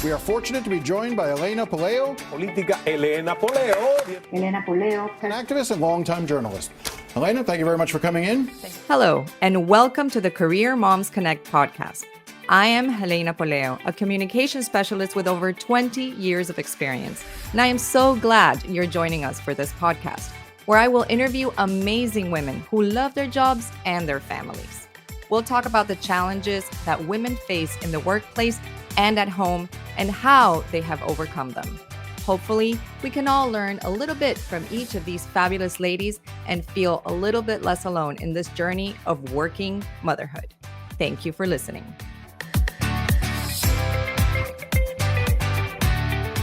We are fortunate to be joined by Helena Poleo, Política Helena Poleo. Helena Poleo, an activist and longtime journalist. Helena, thank you very much for coming in. Hello, and welcome to the Career Moms Connect podcast. I am Helena Poleo, a communication specialist with over 20 years of experience, and I am so glad you're joining us for this podcast, where I will interview amazing women who love their jobs and their families. We'll talk about the challenges that women face in the workplace and at home and how they have overcome them. Hopefully, we can all learn a little bit from each of these fabulous ladies and feel a little bit less alone in this journey of working motherhood. Thank you for listening.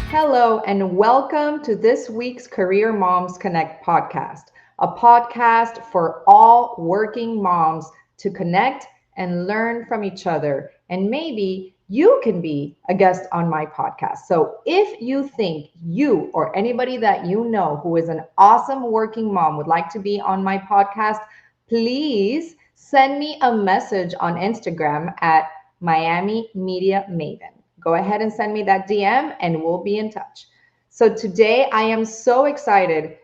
Hello, and welcome to this week's Career Moms Connect podcast, a podcast for all working moms to connect and learn from each other. And maybe you can be a guest on my podcast. So if you think you or anybody that you know who is an awesome working mom would like to be on my podcast, please send me a message on Instagram at Miami Media Maven. Go ahead and send me that DM and we'll be in touch. So today I am so excited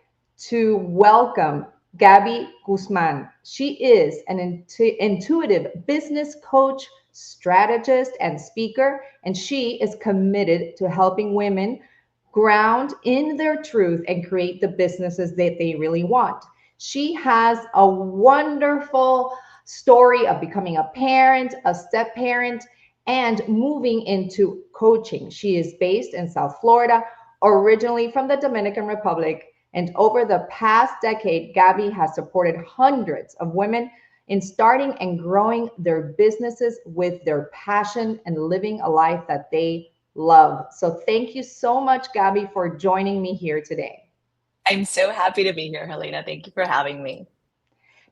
to welcome Gaby Guzman. She is an intuitive business coach, strategist, and speaker, and she is committed to helping women ground in their truth and create the businesses that they really want. She has a wonderful story of becoming a parent, a step parent, and moving into coaching. She is based in South Florida, originally from the Dominican Republic. And over the past decade, Gaby has supported hundreds of women in starting and growing their businesses with their passion and living a life that they love. So thank you so much, Gaby, for joining me here today. I'm so happy to be here, Helena. Thank you for having me.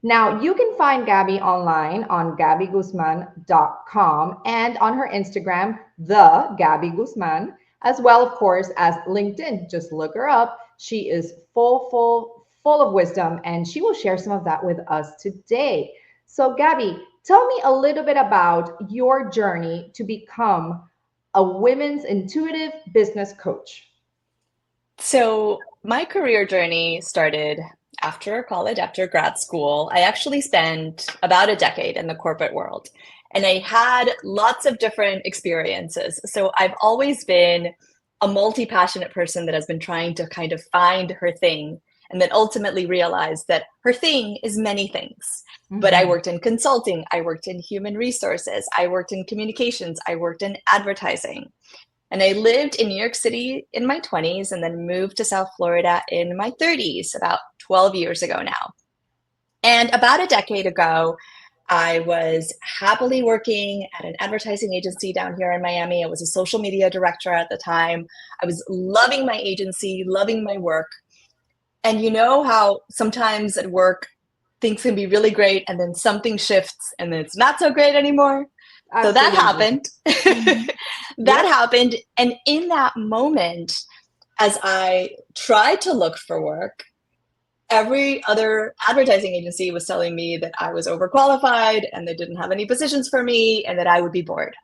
Now, you can find Gaby online on GabyGuzman.com and on her Instagram, the Gaby Guzman, as well, of course, as LinkedIn. Just look her up. She is full of wisdom, and she will share some of that with us today. So, Gaby, tell me a little bit about your journey to become a women's intuitive business coach. So, my career journey started after college, after grad school. I actually spent about a decade in the corporate world, and I had lots of different experiences. So, I've always been a multi-passionate person that has been trying to kind of find her thing and then ultimately realize that her thing is many things. Mm-hmm. But I worked in consulting, I worked in human resources, I worked in communications, I worked in advertising. And I lived in New York City in my 20s and then moved to South Florida in my 30s, about 12 years ago now. And about a decade ago, I was happily working at an advertising agency down here in Miami. I was a social media director at the time. I was loving my agency, loving my work. And you know how sometimes at work, things can be really great and then something shifts and then it's not so great anymore. Absolutely. So that happened. That happened. And in that moment, as I tried to look for work, every other advertising agency was telling me that I was overqualified and they didn't have any positions for me and that I would be bored.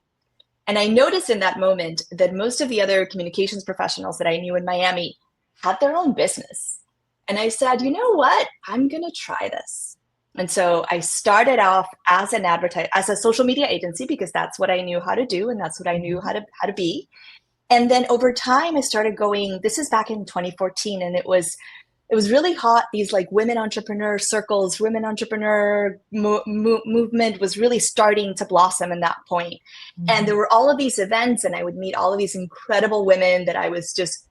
And I noticed in that moment that most of the other communications professionals that I knew in Miami had their own business. And I said, you know what? I'm going to try this. And so I started off as as a social media agency because that's what I knew how to do and that's what I knew how to be. And then over time, I started going, this is back in 2014, and it was really hot. These like women entrepreneur circles, women entrepreneur movement was really starting to blossom in that point. Mm-hmm. And there were all of these events and I would meet all of these incredible women that I was just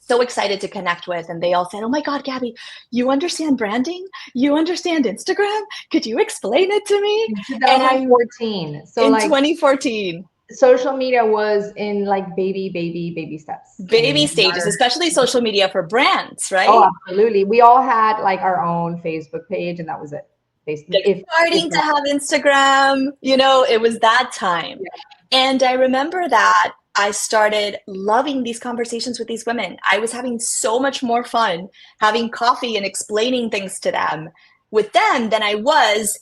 so excited to connect with. And they all said, oh my God, Gaby, you understand branding? You understand Instagram? Could you explain it to me? In 2014. In 2014. Social media was in like baby steps. Baby stages, especially social media for brands, right? Oh, absolutely. We all had like our own Facebook page and that was it. Basically. Starting to have Instagram, it was that time. Yeah. And I remember that I started loving these conversations with these women. I was having so much more fun having coffee and explaining things to them with them than I was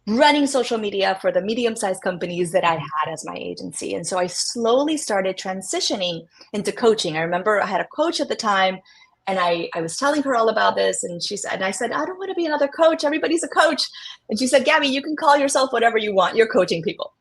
running social media for the medium-sized companies that I had as my agency. And so I slowly started transitioning into coaching. I remember I had a coach at the time, and I was telling her all about this, and she said, and I said, I don't want to be another coach. Everybody's a coach. And she said, Gabby, you can call yourself whatever you want. You're coaching people.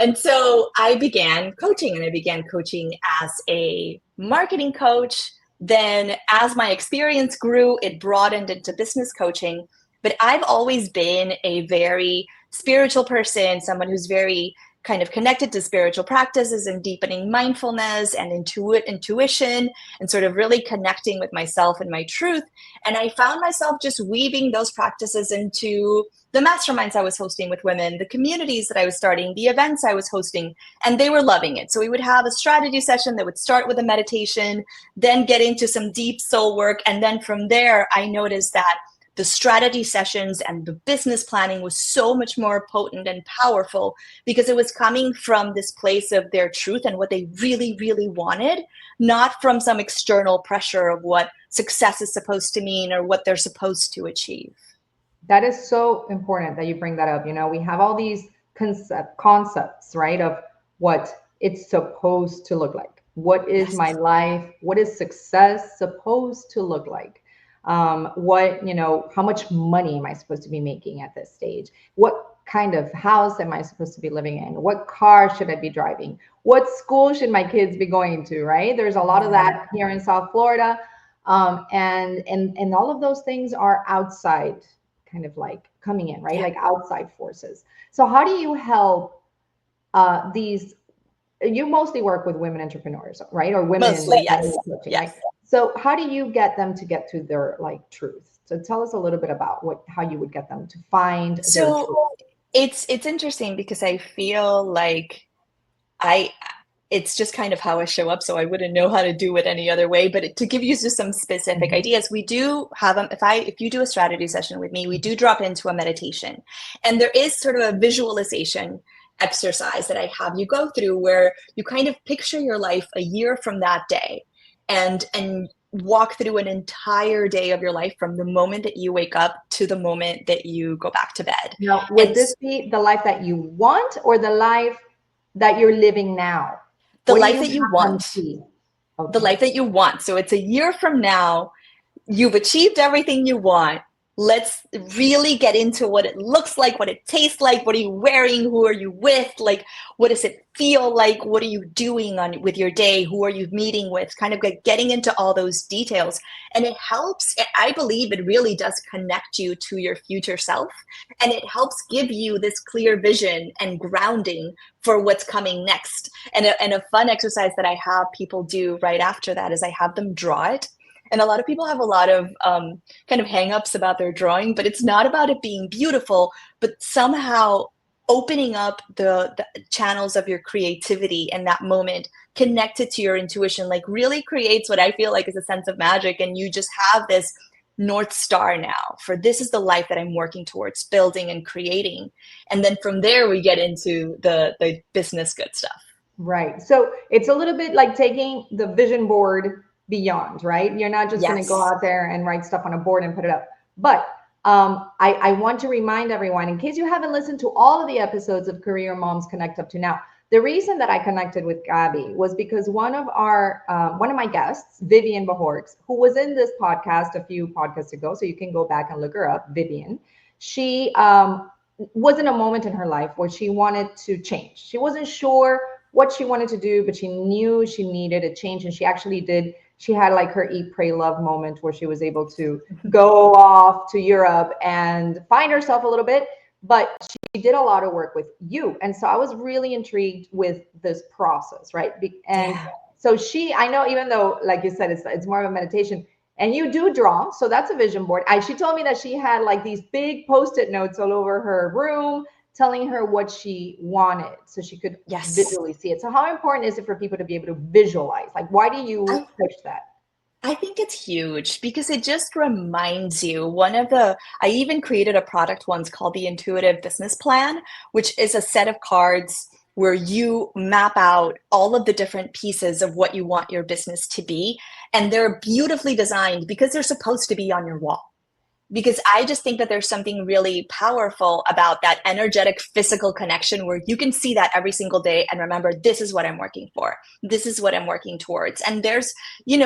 And so I began coaching, and I began coaching as a marketing coach. Then as my experience grew, it broadened into business coaching. But I've always been a very spiritual person, someone who's very kind of connected to spiritual practices and deepening mindfulness and intuition and sort of really connecting with myself and my truth. And I found myself just weaving those practices into the masterminds I was hosting with women, the communities that I was starting, the events I was hosting, and they were loving it. So we would have a strategy session that would start with a meditation, then get into some deep soul work. And then from there, I noticed that the strategy sessions and the business planning was so much more potent and powerful because it was coming from this place of their truth and what they really, really wanted, not from some external pressure of what success is supposed to mean or what they're supposed to achieve. That is so important that you bring that up. We have all these concepts, right, of what it's supposed to look like. What is my life? What is success supposed to look like? How much money am I supposed to be making at this stage? What kind of house am I supposed to be living in? What car should I be driving? What school should my kids be going to, right? There's a lot of that here in South Florida. And all of those things are outside kind of like coming in, right? Yeah. Like outside forces. So how do you help these? You mostly work with women entrepreneurs, right? Or women. Mostly, yes. Coaching, Yes. right? So how do you get them to get to their like truth? So tell us a little bit about how you would get them to find their truth. It's interesting because I feel like it's just kind of how I show up. So I wouldn't know how to do it any other way. But to give you just some specific ideas, we do have them. If you do a strategy session with me, we do drop into a meditation, and there is sort of a visualization exercise that I have you go through where you kind of picture your life a year from that day, and walk through an entire day of your life from the moment that you wake up to the moment that you go back to bed. Now, would this be the life that you want or the life that you're living now? The life that you want. Okay. The life that you want. So it's a year from now. You've achieved everything you want. Let's really get into what it looks like, what it tastes like, what are you wearing, who are you with, like what does it feel like, what are you doing with your day, who are you meeting with, kind of getting into all those details. And it helps, I believe it really does connect you to your future self, and it helps give you this clear vision and grounding for what's coming next. And a fun exercise that I have people do right after that is I have them draw it. And a lot of people have a lot of kind of hangups about their drawing, but it's not about it being beautiful, but somehow opening up the channels of your creativity in that moment, connected to your intuition, like really creates what I feel like is a sense of magic. And you just have this North Star now for this is the life that I'm working towards building and creating. And then from there, we get into the business good stuff. Right. So it's a little bit like taking the vision board beyond, right? You're not just going to go out there and write stuff on a board and put it up. But I want to remind everyone, in case you haven't listened to all of the episodes of Career Moms Connect up to now, the reason that I connected with Gaby was because one of my guests, Vivian Bajorks, who was in this podcast a few podcasts ago, so you can go back and look her up, Vivian. She was in a moment in her life where she wanted to change. She wasn't sure what she wanted to do, but she knew she needed a change, and she actually did. She had like her Eat, Pray, Love moment where she was able to go off to Europe and find herself a little bit, but she did a lot of work with you. And so I was really intrigued with this process, right? And so I know, even though, like you said, it's more of a meditation, and you do draw, so that's a vision board. She told me that she had like these big Post-it notes all over her room telling her what she wanted so she could visually see it. So how important is it for people to be able to visualize? Like, why do you push that? I think it's huge because it just reminds you. I even created a product once called the Intuitive Business Plan, which is a set of cards where you map out all of the different pieces of what you want your business to be. And they're beautifully designed because they're supposed to be on your wall. because I just think that there's something really powerful about that energetic physical connection where you can see that every single day and remember, this is what I'm working for. This is what I'm working towards. And there's,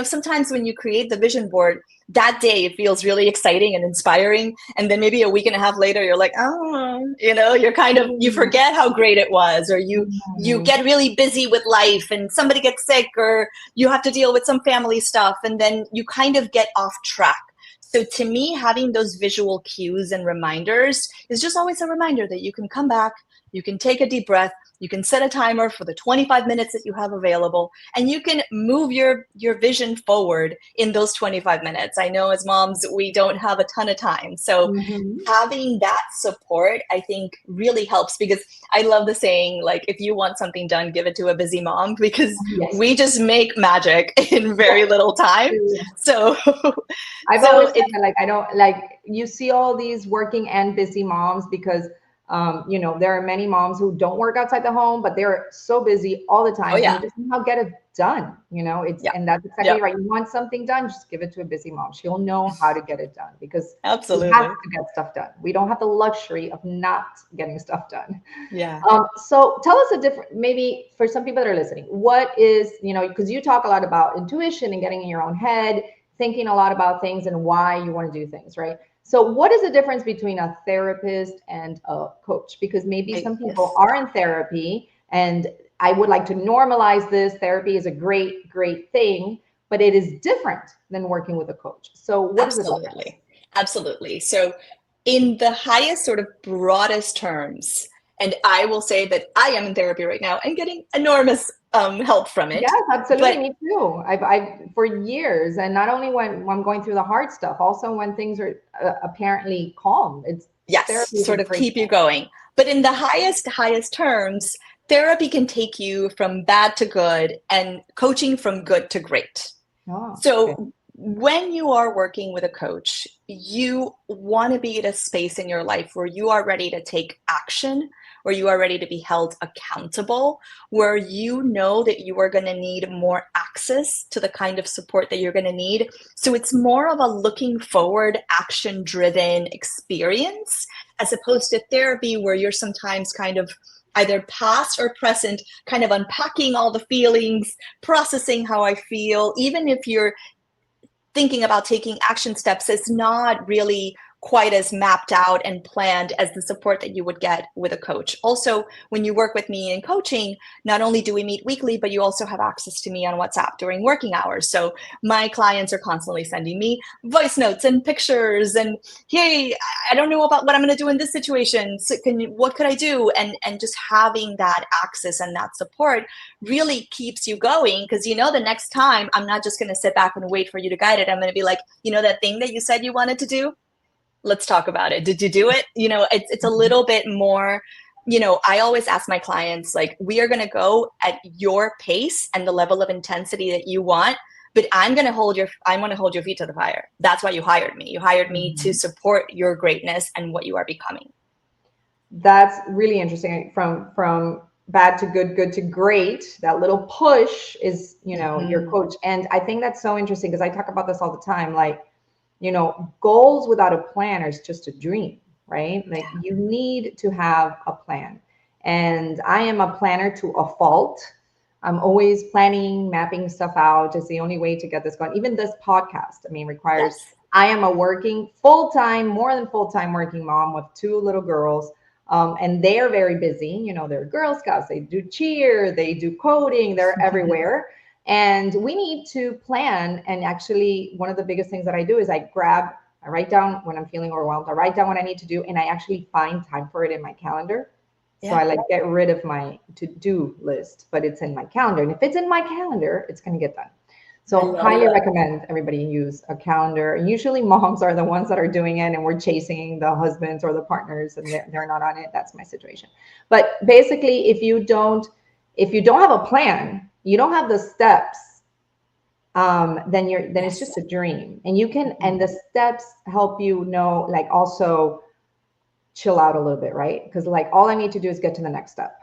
sometimes when you create the vision board, that day it feels really exciting and inspiring. And then maybe a week and a half later, you're like, oh, you're kind of, you forget how great it was, or you get really busy with life and somebody gets sick, or you have to deal with some family stuff. And then you kind of get off track. So to me, having those visual cues and reminders is just always a reminder that you can come back, you can take a deep breath, you can set a timer for the 25 minutes that you have available, and you can move your vision forward in those 25 minutes. I know as moms, we don't have a ton of time. So having that support, I think really helps, because I love the saying, like, if you want something done, give it to a busy mom, because we just make magic in very little time. So I've always said that, like, I don't like, you see all these working and busy moms because there are many moms who don't work outside the home, but they're so busy all the time. And you just somehow get it done. And that's exactly right. You want something done, just give it to a busy mom. She'll know how to get it done, because we have to get stuff done. We don't have the luxury of not getting stuff done. So tell us maybe for some people that are listening, what is, because you talk a lot about intuition and getting in your own head, thinking a lot about things and why you want to do things, right? So what is the difference between a therapist and a coach? Because maybe some people are in therapy, and I would like to normalize this. Therapy is a great, great thing, but it is different than working with a coach. So what is it? Absolutely. So in the highest sort of broadest terms, and I will say that I am in therapy right now and getting enormous help from it. Yes, absolutely. Me too. I've for years, and not only when I'm going through the hard stuff, also when things are apparently calm. It's sort of keep you going. But in the highest terms, therapy can take you from bad to good, and coaching from good to great. When you are working with a coach, you want to be at a space in your life where you are ready to take action, where you are ready to be held accountable, where you know that you are going to need more access to the kind of support that you're going to need. So it's more of a looking forward, action-driven experience, as opposed to therapy where you're sometimes kind of either past or present, kind of unpacking all the feelings, processing how I feel. Even if you're thinking about taking action steps, is not really quite as mapped out and planned as the support that you would get with a coach. Also, when you work with me in coaching, not only do we meet weekly, but you also have access to me on WhatsApp during working hours. So my clients are constantly sending me voice notes and pictures and, hey, I don't know about what I'm going to do in this situation. So what could I do? And just having that access and that support really keeps you going, because the next time I'm not just going to sit back and wait for you to guide it. I'm going to be like, that thing that you said you wanted to do, let's talk about it. Did you do it? It's a little bit more, I always ask my clients, like, we are going to go at your pace and the level of intensity that you want, but I'm going to hold your feet to the fire. That's why you hired me. You hired me to support your greatness and what you are becoming. That's really interesting. From bad to good, good to great, that little push is, your coach. And I think that's so interesting, because I talk about this all the time. Like, goals without a plan is just a dream, right? Like, you need to have a plan. And I am a planner to a fault. I'm always planning, mapping stuff out. It's the only way to get this going. Even this podcast, requires, I am a working full-time, more than full-time working mom with 2 little girls. And they are very busy. They're Girl Scouts, they do cheer, they do coding, they're everywhere. And we need to plan. And actually, one of the biggest things that I do is I write down when I'm feeling overwhelmed, I write down what I need to do, and I actually find time for it in my calendar. So I get rid of my to-do list, but it's in my calendar. And if it's in my calendar, it's going to get done. So highly recommend everybody use a calendar. And usually moms are the ones that are doing it, and we're chasing the husbands or the partners, and they're not on it. That's my situation. But basically, if you don't have a plan, you don't have the steps, then it's just a dream. And and the steps help you know, like, also chill out a little bit, right? Because, like, all I need to do is get to the next step.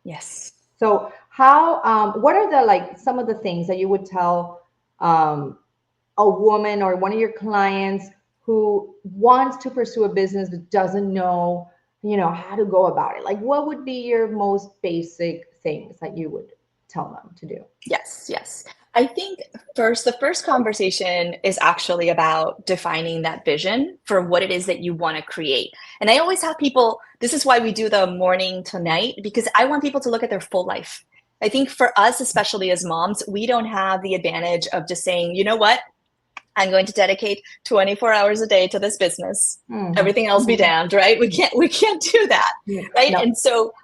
Yes. So how, what are some of the things that you would tell a woman or one of your clients who wants to pursue a business but doesn't know, how to go about it? Like, what would be your most basic things that you would tell them to do? Yes. I think the first conversation is actually about defining that vision for what it is that you want to create. And I always have people, this is why we do the morning to night, because I want people to look at their full life. I think for us, especially as moms, we don't have the advantage of just saying, you know what? I'm going to dedicate 24 hours a day to this business. Everything else be damned, right? We can't do that, right? No. And so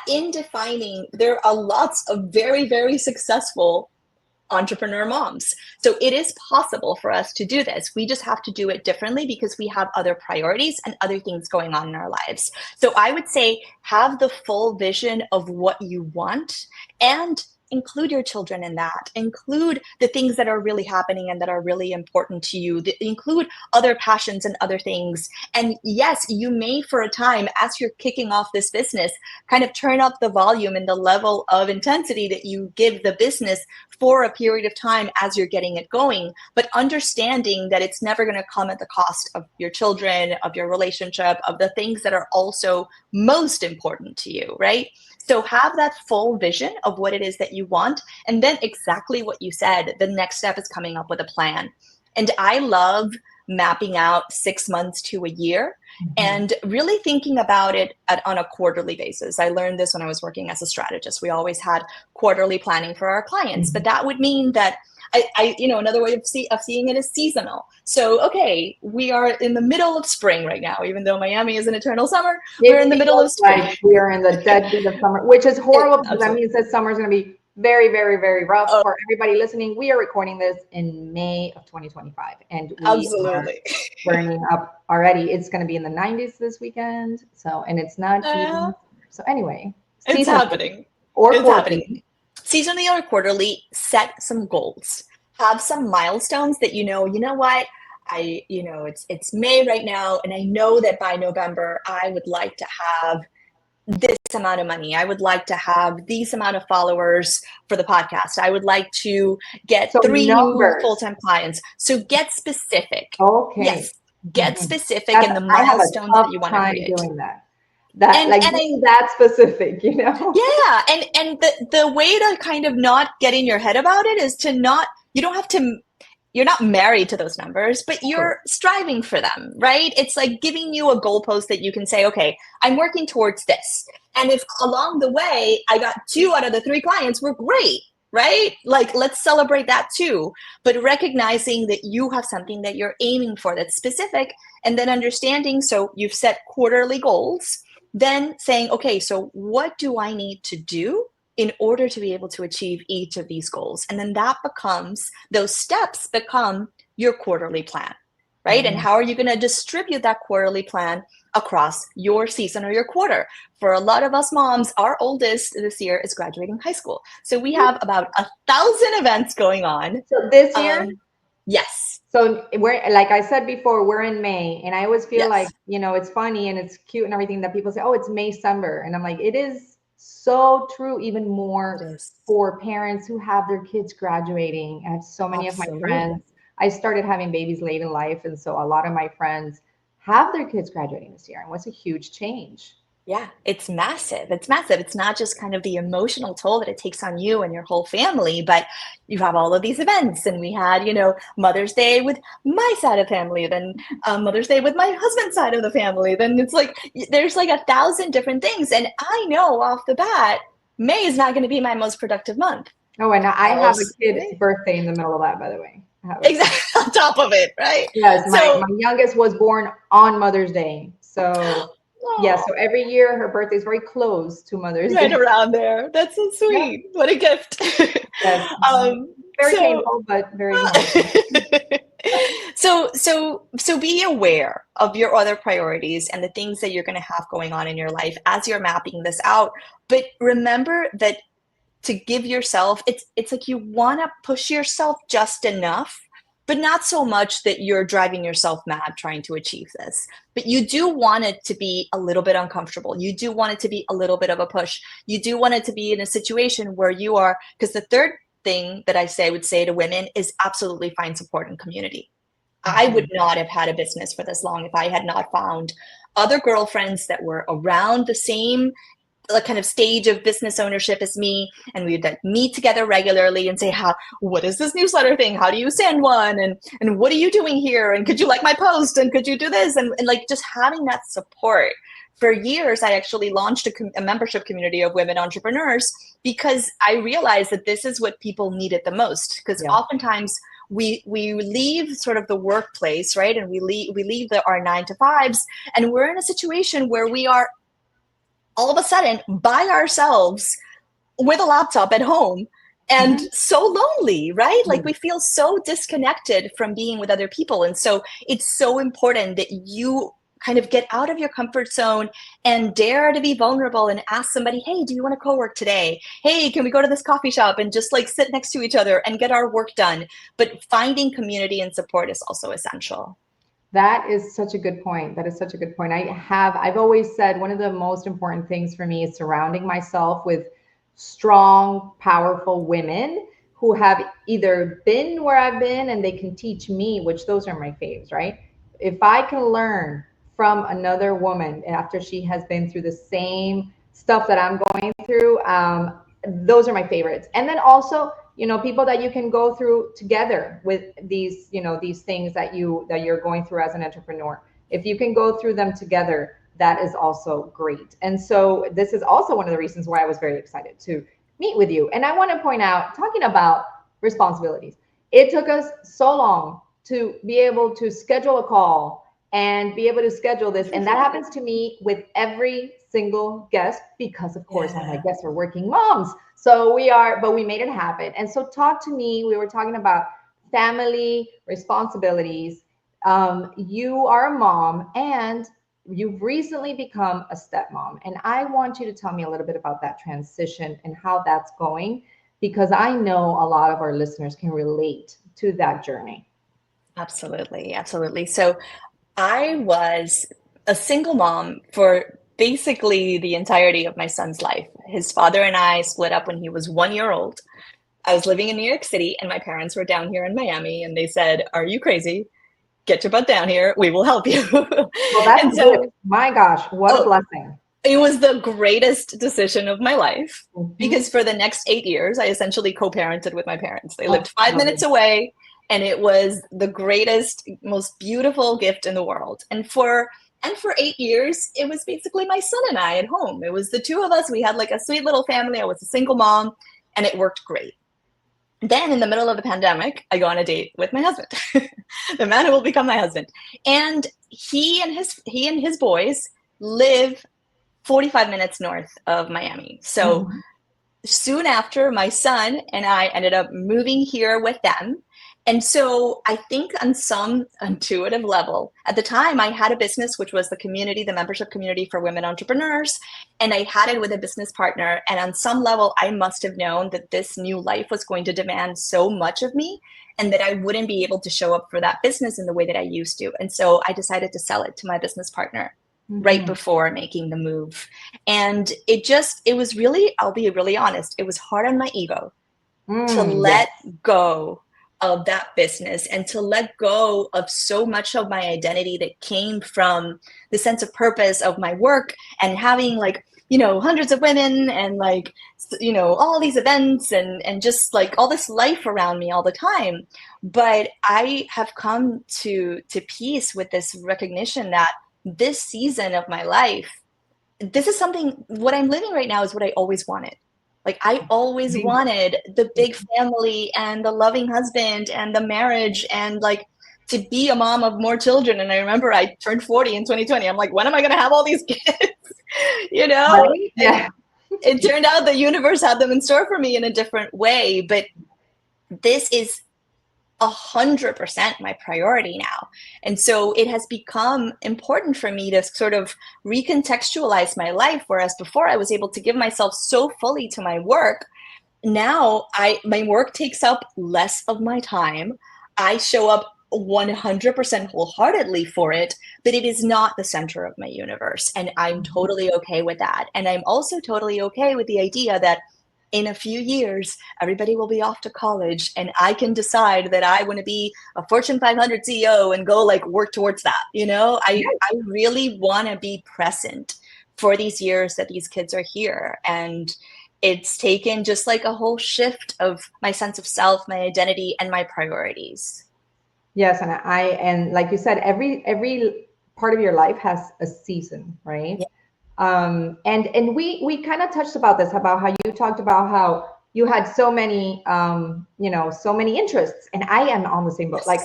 in defining, there are lots of very, very successful entrepreneur moms. So it is possible for us to do this. We just have to do it differently because we have other priorities and other things going on in our lives. So I would say have the full vision of what you want and include your children in that. Include the things that are really happening and that are really important to you. Include other passions and other things. And yes, you may for a time, as you're kicking off this business, kind of turn up the volume and the level of intensity that you give the business for a period of time as you're getting it going, but understanding that it's never going to come at the cost of your children, of your relationship, of the things that are also most important to you, right? So have that full vision of what it is that you want. And then exactly what you said, the next step is coming up with a plan. And I love mapping out 6 months to a year and really thinking about it on a quarterly basis. I learned this when I was working as a strategist. We always had quarterly planning for our clients, but that would mean that another way of seeing it is seasonal. So, okay, we are in the middle of spring right now, even though Miami is an eternal summer, we're in the middle of spring. Like we are in the deadbeat of summer, which is horrible because that means that summer is going to be very, very, very rough for everybody listening. We are recording this in May of 2025 and we are burning up already. It's going to be in the 90s this weekend. So, and it's not even, so anyway. It's happening. Or quarterly. Seasonally or quarterly, set some goals. Have some milestones that you know what, it's May right now, and I know that by November, I would like to have this amount of money. I would like to have these amount of followers for the podcast. I would like to get 3 new full-time clients. So get specific. Okay. Yes. Get specific in the milestones that you want to create. Doing that. Being that specific, Yeah. And the way to kind of not get in your head about it is you're not married to those numbers, but you're striving for them, right? It's like giving you a goalpost that you can say, okay, I'm working towards this. And if along the way, I got 2 out of the 3 clients, we're great, right? Like, let's celebrate that too. But recognizing that you have something that you're aiming for that's specific, and then understanding, so you've set quarterly goals, then saying, okay, so what do I need to do in order to be able to achieve each of these goals? And then those steps become your quarterly plan, right? And how are you going to distribute that quarterly plan across your season or your quarter? For a lot of us moms, our oldest this year is graduating high school. So we have about 1,000 events going on. So this year? Yes. So we're, like I said before, we're in May, and I always feel like, it's funny and it's cute and everything that people say, oh, it's May-Cember. And I'm like, it is so true, even more for parents who have their kids graduating. I have so many of my friends. I started having babies late in life, and so a lot of my friends have their kids graduating this year, and what's a huge change. Yeah, it's massive. It's massive. It's not just kind of the emotional toll that it takes on you and your whole family, but you have all of these events. And we had, Mother's Day with my side of the family, then Mother's Day with my husband's side of the family. Then it's like, there's like 1,000 different things. And I know off the bat, May is not going to be my most productive month. Oh, and I have a kid's birthday in the middle of that, by the way. Exactly, on top of it, right? Yes, my youngest was born on Mother's Day. So... yeah, so every year her birthday is very close to Mother's Day. Right around there. That's so sweet. Yeah. What a gift. Yes. Very painful, but very nice. So be aware of your other priorities and the things that you're going to have going on in your life as you're mapping this out. But remember that to give yourself, it's like you want to push yourself just enough, but not so much that you're driving yourself mad trying to achieve this. But you do want it to be a little bit uncomfortable. You do want it to be a little bit of a push. You do want it to be in a situation where you are, because the third thing that I would say to women is absolutely find support and community. I would not have had a business for this long if I had not found other girlfriends that were around the same kind of stage of business ownership as me, and we would like meet together regularly and say, what is this newsletter thing, how do you send one, and what are you doing here, and could you like my post, and could you do this, and like just having that support. For years I actually launched a membership community of women entrepreneurs because I realized that this is what people needed the most, because oftentimes we leave sort of the workplace, right, and we leave our 9-to-5s, and we're in a situation where we are all of a sudden by ourselves with a laptop at home and so lonely, right? Like we feel so disconnected from being with other people. And so it's so important that you kind of get out of your comfort zone and dare to be vulnerable and ask somebody, hey, do you want to co-work today? Hey, can we go to this coffee shop and just like sit next to each other and get our work done? But finding community and support is also essential. That is such a good point. That is such a good point. I've always said one of the most important things for me is surrounding myself with strong, powerful women who have either been where I've been and they can teach me, which those are my faves, right? If I can learn from another woman after she has been through the same stuff that I'm going through, those are my favorites. And then also, people that you can go through together with these, these things that you're going through as an entrepreneur. If you can go through them together, that is also great. And so this is also one of the reasons why I was very excited to meet with you. And I want to point out, talking about responsibilities, it took us so long to be able to schedule a call and be able to schedule this. And that happens to me with every single guest because, of course, all my guests are working moms. So but we made it happen. And so talk to me. We were talking about family responsibilities. You are a mom and you've recently become a stepmom. And I want you to tell me a little bit about that transition and how that's going, because I know a lot of our listeners can relate to that journey. Absolutely. Absolutely. So I was a single mom for basically the entirety of my son's life. His father and I split up when he was 1 year old. I was living in New York City and my parents were down here in Miami, and they said, "Are you crazy? Get your butt down here. We will help you." Well, that's good. My gosh, what a blessing. It was the greatest decision of my life because for the next 8 years, I essentially co-parented with my parents. They lived 5 minutes away. And it was the greatest, most beautiful gift in the world. And for 8 years, it was basically my son and I at home. It was the two of us. We had like a sweet little family. I was a single mom, and it worked great. Then in the middle of the pandemic, I go on a date with my husband, the man who will become my husband. And he and his boys live 45 minutes north of Miami. So soon after, my son and I ended up moving here with them. And so I think on some intuitive level, at the time I had a business, which was the membership community for women entrepreneurs. And I had it with a business partner. And on some level, I must have known that this new life was going to demand so much of me and that I wouldn't be able to show up for that business in the way that I used to. And so I decided to sell it to my business partner right before making the move. And it was really, I'll be really honest, it was hard on my ego to let go of that business and to let go of so much of my identity that came from the sense of purpose of my work and having like, hundreds of women and like, all these events and just like all this life around me all the time. But I have come to peace with this recognition that this season of my life, this is what I'm living right now is what I always wanted. Like I always wanted the big family and the loving husband and the marriage and like to be a mom of more children. And I remember I turned 40 in 2020. I'm like, when am I going to have all these kids? Right? Yeah. It turned out the universe had them in store for me in a different way. But this is 100% my priority now. And so it has become important for me to sort of recontextualize my life. Whereas before I was able to give myself so fully to my work. Now my work takes up less of my time. I show up 100% wholeheartedly for it, but it is not the center of my universe. And I'm totally okay with that. And I'm also totally okay with the idea that in a few years, everybody will be off to college and I can decide that I want to be a Fortune 500 CEO and go like work towards that. I really want to be present for these years that these kids are here. And it's taken just like a whole shift of my sense of self, my identity, and my priorities. Yes, and like you said, every part of your life has a season, right? Yeah. And we kind of touched about this, about how you talked about how you had so many so many interests, and I am on the same boat. Like,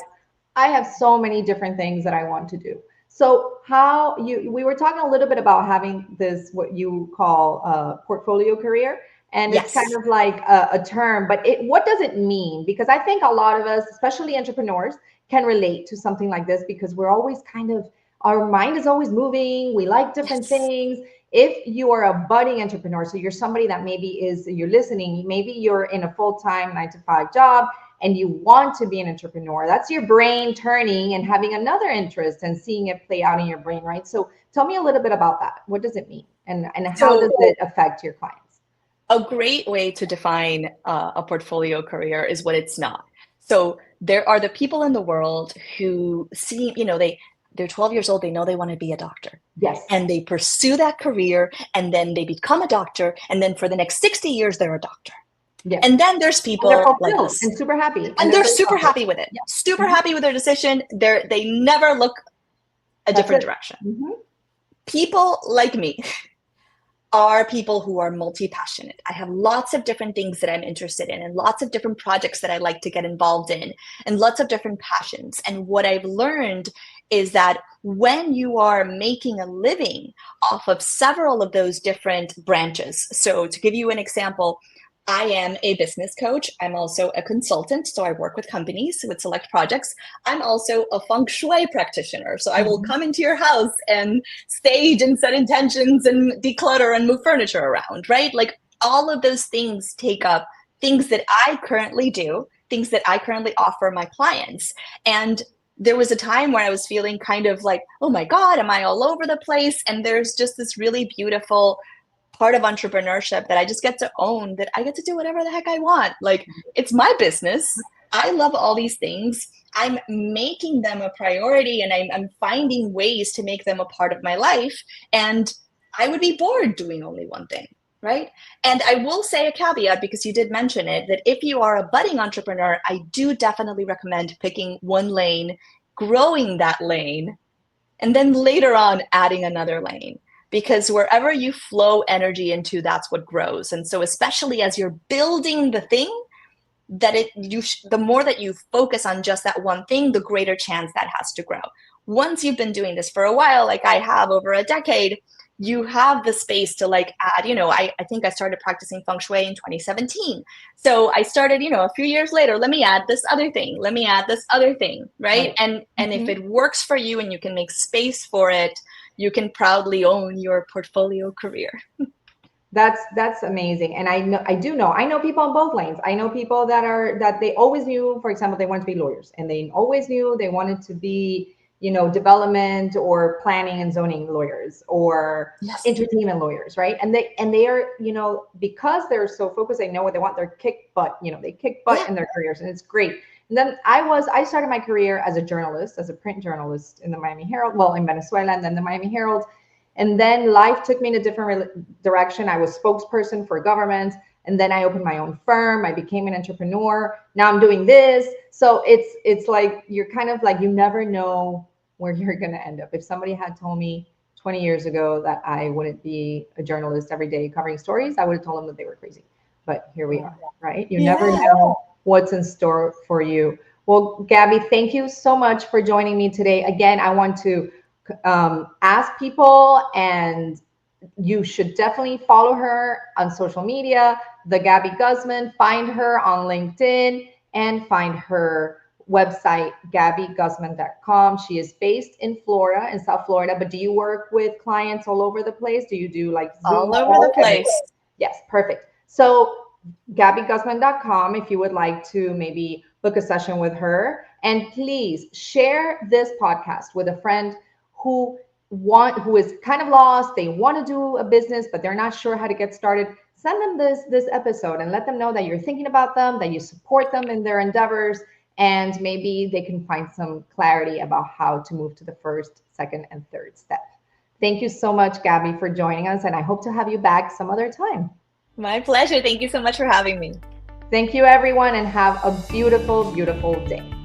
I have so many different things that I want to do. So how we were talking a little bit about having this, what you call a portfolio career, and it's Yes. kind of like a term, but what does it mean? Because I think a lot of us, especially entrepreneurs, can relate to something like this, because we're always kind of, our mind is always moving. We like different things. If you are a budding entrepreneur, so you're somebody that you're listening, maybe you're in a full-time 9-to-5 job and you want to be an entrepreneur. That's your brain turning and having another interest and seeing it play out in your brain, right? So tell me a little bit about that. What does it mean? And how does it affect your clients? A great way to define a portfolio career is what it's not. So there are the people in the world who see, they're 12 years old, they know they want to be a doctor. Yes. And they pursue that career, and then they become a doctor, and then for the next 60 years, they're a doctor. Yes. And then there's people like us. And super happy. And they're super happy with it. Yeah. Super happy with their decision. They never look a different direction. People like me are people who are multi-passionate. I have lots of different things that I'm interested in and lots of different projects that I like to get involved in and lots of different passions. And what I've learned is that when you are making a living off of several of those different branches, so to give you an example, I am a business coach. I'm also a consultant, so I work with companies with select projects. I'm also a feng shui practitioner, so I will come into your house and stage and set intentions and declutter and move furniture around, right? Like, all of those things take up things that I currently do, things that I currently offer my clients. And there was a time where I was feeling kind of like, oh my God, am I all over the place? And there's just this really beautiful part of entrepreneurship that I just get to own, that I get to do whatever the heck I want. Like, it's my business. I love all these things. I'm making them a priority, and I'm finding ways to make them a part of my life. And I would be bored doing only one thing, right? And I will say a caveat, because you did mention it, that if you are a budding entrepreneur, I do definitely recommend picking one lane, growing that lane, and then later on adding another lane. Because wherever you flow energy into, that's what grows. And so especially as you're building the thing, that the more that you focus on just that one thing, the greater chance that has to grow. Once you've been doing this for a while, like I have over a decade, you have the space to like add, I think I started practicing feng shui in 2017. So I started, a few years later, let me add this other thing. Let me add this other thing, right? And if it works for you and you can make space for it, you can proudly own your portfolio career. That's amazing. And I know people in both lanes. I know people that they always knew, for example, they wanted to be lawyers, and they always knew they wanted to be, development or planning and zoning lawyers, or entertainment lawyers, right? And they are, because they're so focused, they know what they want. They're kick butt, they kick butt in their careers, and it's great. And then I started my career as a journalist, as a print journalist in the Miami Herald, well, in Venezuela, and then the Miami Herald. And then life took me in a different direction. I was spokesperson for government. And then I opened my own firm. I became an entrepreneur. Now I'm doing this. So it's like, you're kind of like, you never know where you're going to end up. If somebody had told me 20 years ago that I wouldn't be a journalist every day covering stories, I would have told them that they were crazy. But here we are, right? You never know what's in store for you. Well, Gaby, thank you so much for joining me today. Again, I want to ask people, and you should definitely follow her on social media, the Gaby Guzman. Find her on LinkedIn and find her website, gabyguzman.com. She is based in Florida, in South Florida, but do you work with clients all over the place? Do you do like Zoom? All over the place. Yes, perfect. So gabyguzman.com if you would like to maybe book a session with her. And please share this podcast with a friend who is kind of lost. They want to do a business, but they're not sure how to get started. send them this episode and let them know that you're thinking about them, that you support them in their endeavors, and maybe they can find some clarity about how to move to the first, second, and third step. Thank you so much, Gaby, for joining us, and I hope to have you back some other time. My pleasure. Thank you so much for having me. Thank you, everyone, and have a beautiful, beautiful day.